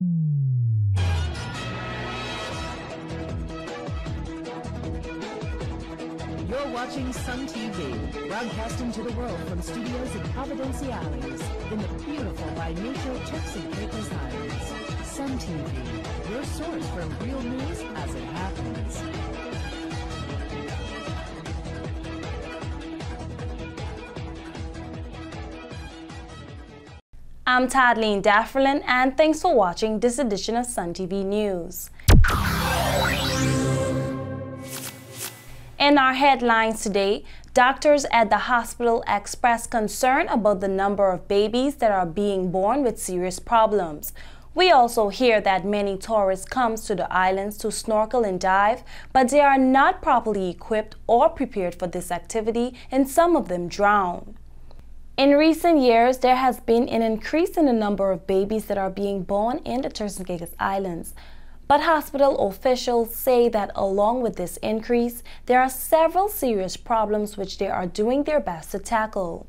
You're watching Sun TV, broadcasting to the world from studios in Providenciales, in the beautiful binational Turks and Caicos Islands. Sun TV, your source for real news as it happens. I'm Tadleen Dafferlin, and thanks for watching this edition of Sun TV News. In our headlines today, doctors at the hospital express concern about the number of babies that are being born with serious problems. We also hear that many tourists come to the islands to snorkel and dive, but they are not properly equipped or prepared for this activity, and some of them drown. In recent years, there has been an increase in the number of babies that are being born in the Turks and Caicos Islands. But hospital officials say that along with this increase, there are several serious problems which they are doing their best to tackle.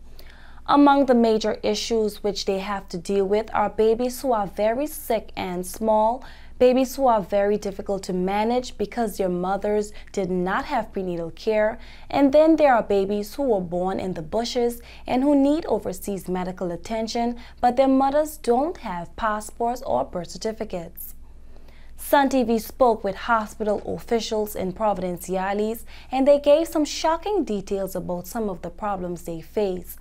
Among the major issues which they have to deal with are babies who are very sick and small, babies who are very difficult to manage because their mothers did not have prenatal care, and then there are babies who were born in the bushes and who need overseas medical attention, but their mothers don't have passports or birth certificates. Sun TV spoke with hospital officials in Providenciales, and they gave some shocking details about some of the problems they face.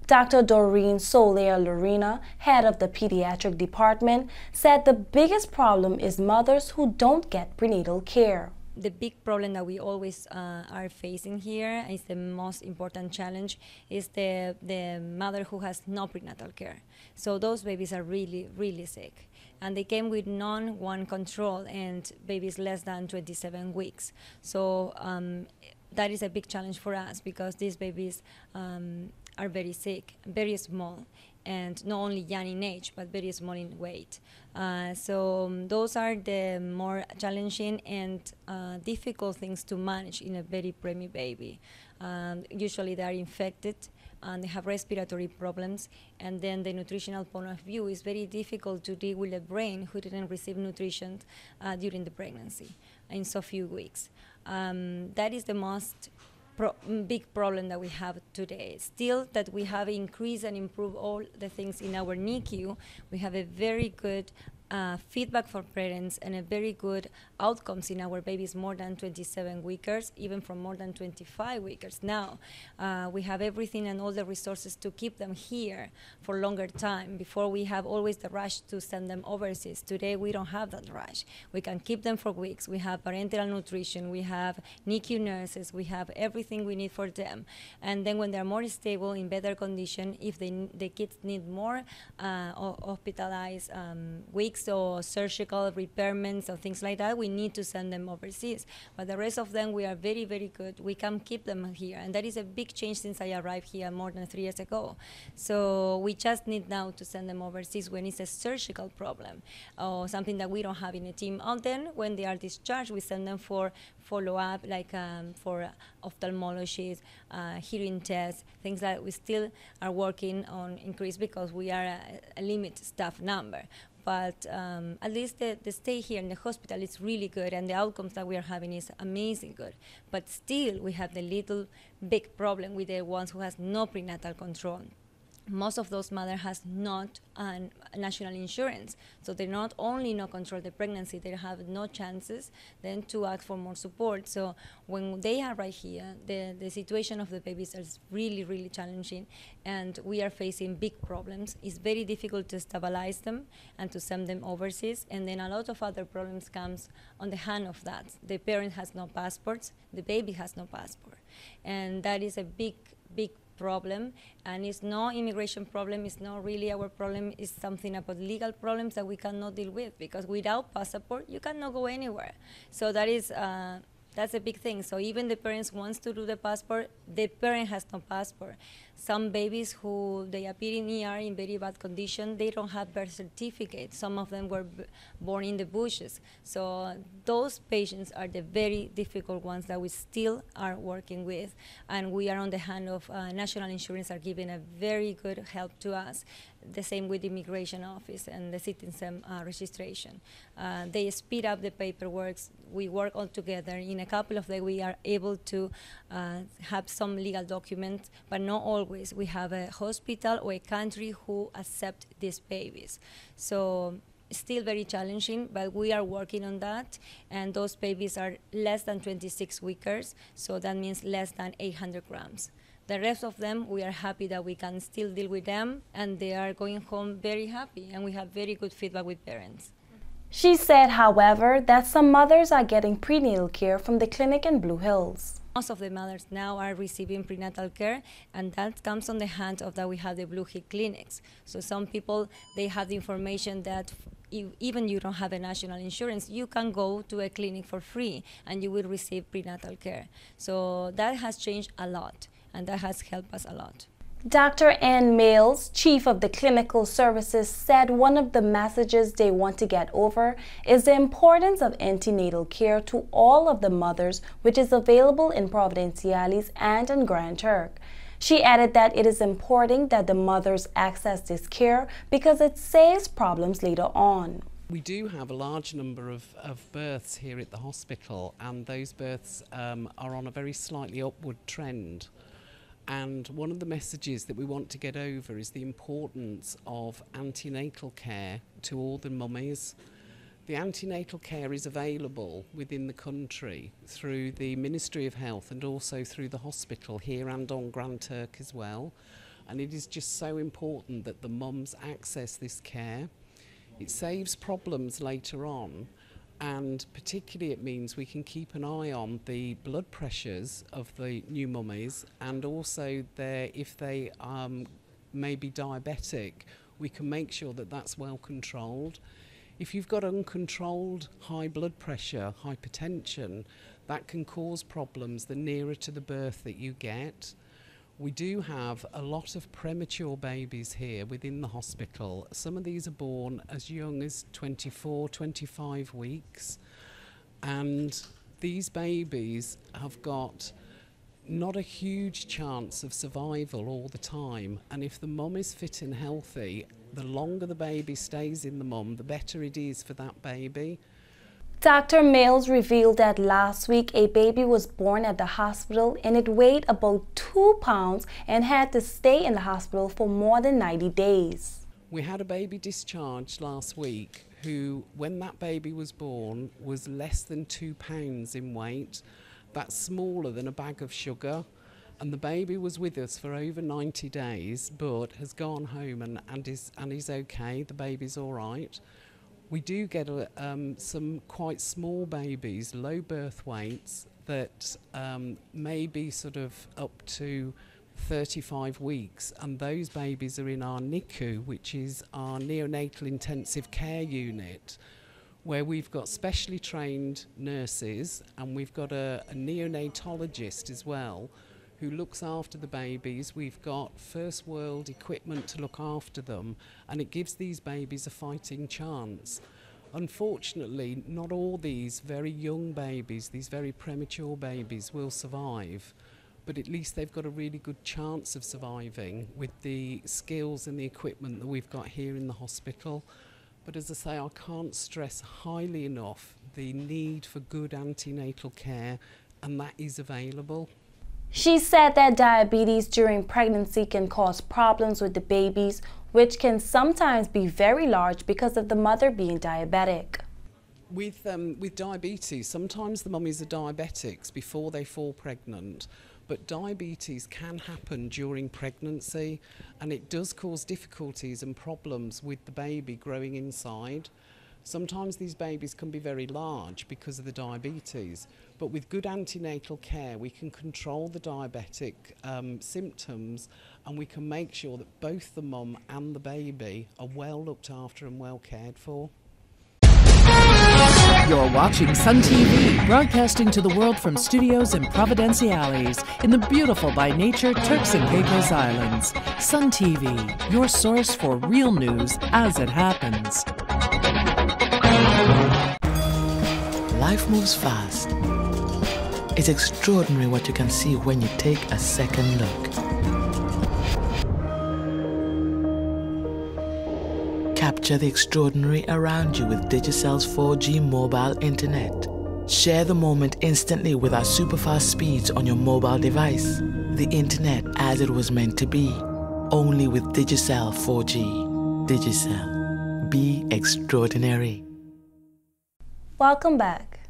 Dr. Doreen Soler Lorena, head of the pediatric department, said the biggest problem is mothers who don't get prenatal care. The big problem that we always are facing here is the most important challenge is the mother who has no prenatal care. So those babies are really, really sick. And they came with non-one control and babies less than 27 weeks. So that is a big challenge for us because these babies are very sick, very small, and not only young in age, but very small in weight. So those are the more challenging and difficult things to manage in a very preemie baby. Usually they are infected and they have respiratory problems, and then the nutritional point of view is very difficult to deal with a brain who didn't receive nutrition during the pregnancy in so few weeks. That is the most big problem that we have today. Still that we have increased and improved all the things in our NICU, we have a very good feedback for parents and a very good outcomes in our babies more than 27 weekers, even from more than 25 weekers. Now we have everything and all the resources to keep them here for longer time. Before we have always the rush to send them overseas. Today we don't have that rush. We can keep them for weeks. We have parenteral nutrition, we have NICU nurses, we have everything we need for them. And then when they're more stable, in better condition, if the kids need more hospitalized weeks or surgical repairments or things like that, we need to send them overseas. But the rest of them, we are very, very good. We can keep them here. And that is a big change since I arrived here more than 3 years ago. So we just need now to send them overseas when it's a surgical problem or something that we don't have in a team. And then when they are discharged, we send them for follow-up, like for ophthalmologists, hearing tests, things that we still are working on increase because we are a limited staff number. But at least the stay here in the hospital is really good, and the outcomes that we are having is amazing good. But still, we have the little big problem with the ones who has no prenatal control. Most of those mothers has not national insurance, so they not only not control the pregnancy, they have no chances then to ask for more support. So when they are right here, the situation of the babies is really, really challenging, and we are facing big problems. It's very difficult to stabilize them and to send them overseas, and then a lot of other problems comes on the hand of that. The parent has no passports, the baby has no passport, and that is a big problem, and it's no immigration problem, it's not really our problem, it's something about legal problems that we cannot deal with, because without passport you cannot go anywhere. So that is that's a big thing. So even the parents wants to do the passport, the parent has no passport. Some babies who they appear in ER in very bad condition, they don't have birth certificates. Some of them were born in the bushes. So those patients are the very difficult ones that we still are working with, and we are on the hand of National Insurance are giving a very good help to us. The same with the Immigration Office and the citizen registration. They speed up the paperwork. We work all together. In a couple of days, we are able to have some legal documents, but not always. We have a hospital or a country who accept these babies. So still very challenging, but we are working on that. And those babies are less than 26 weekers, so that means less than 800 grams. The rest of them, we are happy that we can still deal with them, and they are going home very happy, and we have very good feedback with parents. She said, however, that some mothers are getting prenatal care from the clinic in Blue Hills. Most of the mothers now are receiving prenatal care, and that comes on the hand of that we have the Blue Hill clinics. So some people, they have the information that even you don't have a national insurance, you can go to a clinic for free and you will receive prenatal care. So that has changed a lot, and that has helped us a lot. Dr. Ann Males, chief of the clinical services, said one of the messages they want to get over is the importance of antenatal care to all of the mothers, which is available in Providenciales and in Grand Turk. She added that it is important that the mothers access this care because it saves problems later on. We do have a large number of births here at the hospital, and those births are on a very slightly upward trend. And one of the messages that we want to get over is the importance of antenatal care to all the mummies. The antenatal care is available within the country through the Ministry of Health and also through the hospital here and on Grand Turk as well. And it is just so important that the mums access this care. It saves problems later on, and particularly it means we can keep an eye on the blood pressures of the new mummies, and also if they may be diabetic, we can make sure that that's well controlled. If you've got uncontrolled high blood pressure, hypertension, that can cause problems the nearer to the birth that you get. We do have a lot of premature babies here within the hospital. Some of these are born as young as 24, 25 weeks. And these babies have got not a huge chance of survival all the time. And if the mum is fit and healthy, the longer the baby stays in the mum, the better it is for that baby. Dr. Males revealed that last week a baby was born at the hospital and it weighed about 2 pounds and had to stay in the hospital for more than 90 days. We had a baby discharged last week who, when that baby was born, was less than 2 pounds in weight. That's smaller than a bag of sugar. And the baby was with us for over 90 days, but has gone home and is okay. The baby's all right. We do get some quite small babies, low birth weights, that may be sort of up to 35 weeks, and those babies are in our NICU, which is our Neonatal Intensive Care Unit, where we've got specially trained nurses, and we've got a neonatologist as well, who looks after the babies. We've got first world equipment to look after them, and it gives these babies a fighting chance. Unfortunately, not all these very young babies, these very premature babies, will survive, but at least they've got a really good chance of surviving with the skills and the equipment that we've got here in the hospital. But as I say, I can't stress highly enough the need for good antenatal care, and that is available. She said that diabetes during pregnancy can cause problems with the babies, which can sometimes be very large because of the mother being diabetic. With diabetes, sometimes the mummies are diabetics before they fall pregnant, but diabetes can happen during pregnancy, and it does cause difficulties and problems with the baby growing inside. Sometimes these babies can be very large because of the diabetes, but with good antenatal care we can control the diabetic symptoms, and we can make sure that both the mum and the baby are well looked after and well cared for. You're watching Sun TV, broadcasting to the world from studios in Providenciales, in the beautiful by nature Turks and Caicos Islands. Sun TV, your source for real news as it happens. Life moves fast. It's extraordinary what you can see when you take a second look. Capture the extraordinary around you with Digicel's 4G mobile internet. Share the moment instantly with our superfast speeds on your mobile device. The internet as it was meant to be. Only with Digicel 4G. Digicel. Be extraordinary. Welcome back.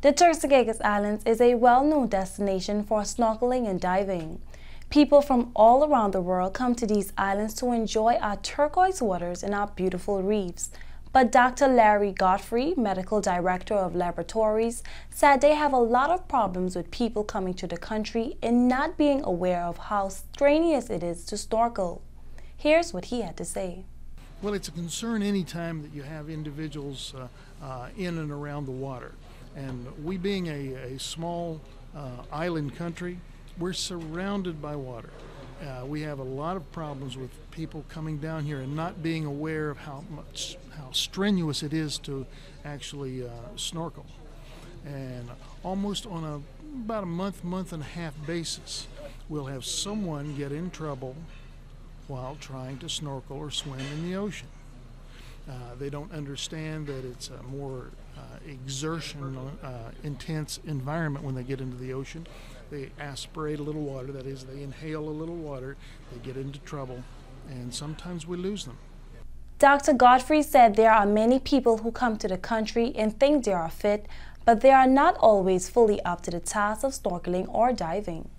The Turks and Caicos Islands is a well-known destination for snorkeling and diving. People from all around the world come to these islands to enjoy our turquoise waters and our beautiful reefs. But Dr. Larry Godfrey, Medical Director of Laboratories, said they have a lot of problems with people coming to the country and not being aware of how strenuous it is to snorkel. Here's what he had to say. Well, it's a concern anytime that you have individuals in and around the water. And we being a small island country, we're surrounded by water. We have a lot of problems with people coming down here and not being aware of how strenuous it is to actually snorkel. And almost on about a month and a half basis, we'll have someone get in trouble while trying to snorkel or swim in the ocean. They don't understand that it's a more intense environment when they get into the ocean. They aspirate a little water, that is, they inhale a little water, they get into trouble, and sometimes we lose them. Dr. Godfrey said there are many people who come to the country and think they are fit, but they are not always fully up to the task of snorkeling or diving.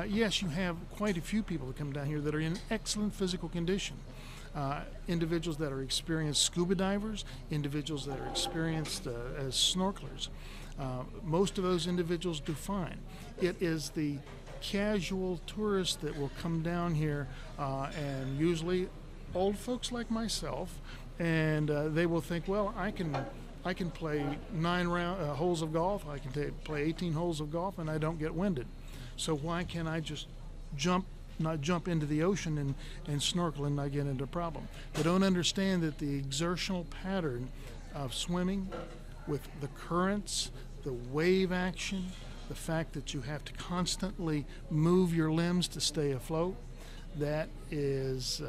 Yes, you have quite a few people that come down here that are in excellent physical condition. Individuals that are experienced scuba divers, individuals that are experienced as snorkelers. Most of those individuals do fine. It is the casual tourists that will come down here, and usually old folks like myself, and they will think, well, I can play 9 holes of golf, I can play 18 holes of golf, and I don't get winded. So why can't I just not jump into the ocean and snorkel and not get into a problem? They don't understand that the exertional pattern of swimming with the currents, the wave action, the fact that you have to constantly move your limbs to stay afloat, that is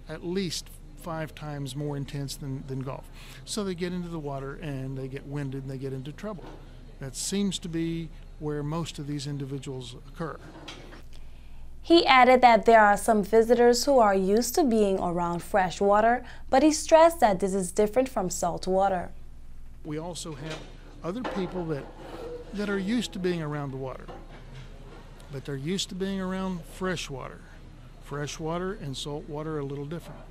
at least 5 times more intense than golf. So they get into the water and they get winded and they get into trouble. That seems to be where most of these individuals occur. He added that there are some visitors who are used to being around fresh water, but he stressed that this is different from salt water. We also have other people that are used to being around the water, but they're used to being around fresh water. Fresh water and salt water are a little different.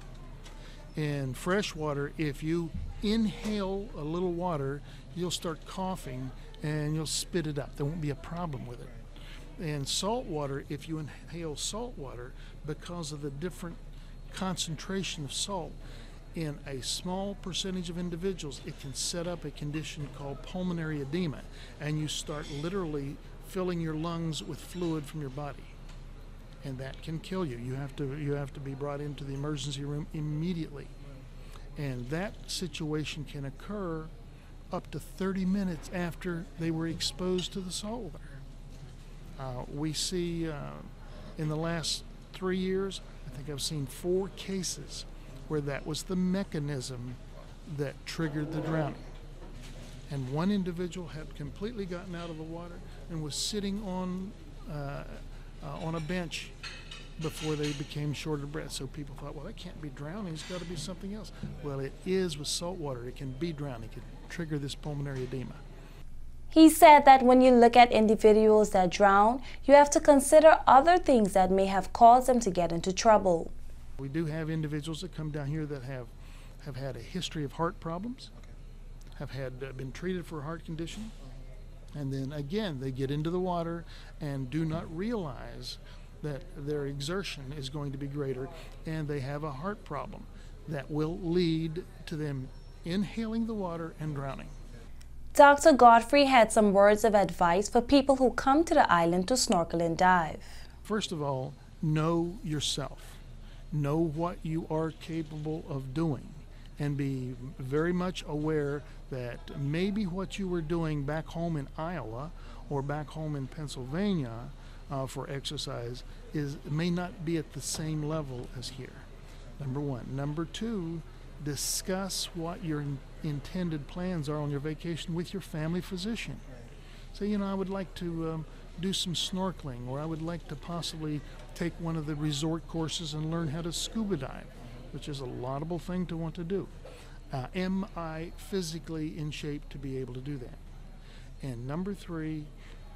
In fresh water, if you inhale a little water, you'll start coughing and you'll spit it up. There won't be a problem with it. In salt water, if you inhale salt water, because of the different concentration of salt, in a small percentage of individuals, it can set up a condition called pulmonary edema, and you start literally filling your lungs with fluid from your body, and that can kill you. You have to be brought into the emergency room immediately, and that situation can occur up to 30 minutes after they were exposed to the salt water. We see in the last 3 years, I think I've seen 4 cases where that was the mechanism that triggered the drowning. And one individual had completely gotten out of the water and was sitting on a bench before they became short of breath. So people thought, well, that can't be drowning, it's got to be something else. Well, it is with salt water. It can be drowning. It can trigger this pulmonary edema. He said that when you look at individuals that drown, you have to consider other things that may have caused them to get into trouble. We do have individuals that come down here that have had a history of heart problems, have been treated for a heart condition, and then again they get into the water and do not realize that their exertion is going to be greater, and they have a heart problem that will lead to them inhaling the water and drowning. Dr. Godfrey had some words of advice for people who come to the island to snorkel and dive. First of all, know yourself. Know what you are capable of doing, and be very much aware that maybe what you were doing back home in Iowa or back home in Pennsylvania for exercise may not be at the same level as here. Number one. Number two, discuss what your intended plans are on your vacation with your family physician. Say, I would like to do some snorkeling, or I would like to possibly take one of the resort courses and learn how to scuba dive, which is a laudable thing to want to do. Am I physically in shape to be able to do that? And number three,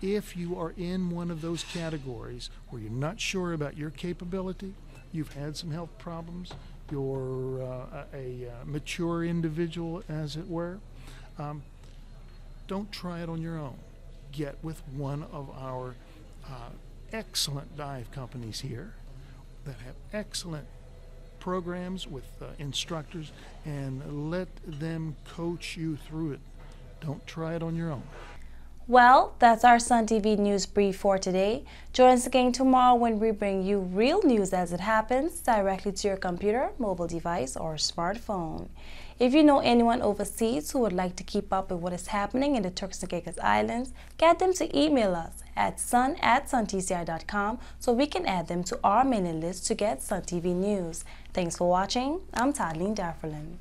if you are in one of those categories where you're not sure about your capability, you've had some health problems, you're a mature individual, as it were, don't try it on your own. Get with one of our excellent dive companies here that have excellent programs with instructors, and let them coach you through it. Don't try it on your own. Well, that's our Sun TV News Brief for today. Join us again tomorrow when we bring you real news as it happens directly to your computer, mobile device, or smartphone. If you know anyone overseas who would like to keep up with what is happening in the Turks and Caicos Islands, get them to email us at sun@suntci.com so we can add them to our mailing list to get Sun TV News. Thanks for watching. I'm Tadleen Dafferlin.